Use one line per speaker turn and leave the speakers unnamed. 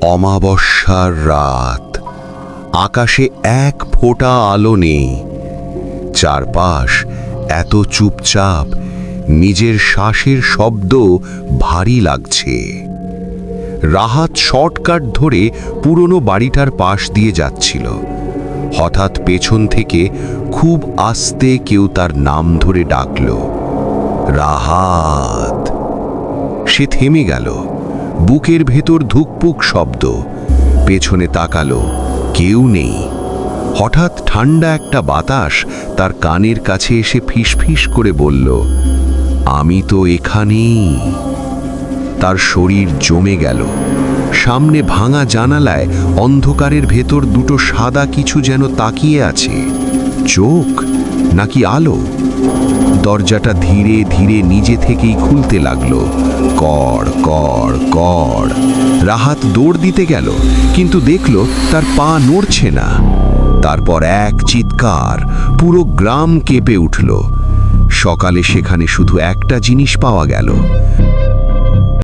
অমাবস্যার রাত, আকাশে এক ফোঁটা আলো নেই। চারপাশ এত চুপচাপ, নিজের শ্বাসের শব্দ ভারী লাগছে। রাহাত শর্টকাট ধরে পুরনো বাড়িটার পাশ দিয়ে যাচ্ছিল। হঠাৎ পেছন থেকে খুব আস্তে কেউ তার নাম ধরে ডাকল, রাহাত। সে থেমে গেল, বুকের ভেতর ধুকপুক শব্দ। পেছনে তাকালো, কেউ নেই। হঠাৎ ঠান্ডা একটা বাতাস তার কানের কাছে এসে ফিসফিস করে বলল, আমি তো এখানেই। তার শরীর জমে গেল। সামনে ভাঙা জানালায় অন্ধকারের ভেতর দুটো সাদা কিছু যেন তাকিয়ে আছে। চোখ নাকি আলো? দরজাটা ধীরে ধীরে নিজে থেকেই খুলতে লাগলো। কড় কড় কড়। রাহাত দৌড় দিতে গেল, কিন্তু দেখল তার পা নড়ছে না। তারপর এক চিৎকার, পুরো গ্রাম কেঁপে উঠল। সকালে সেখানে শুধু একটা জিনিস পাওয়া গেল,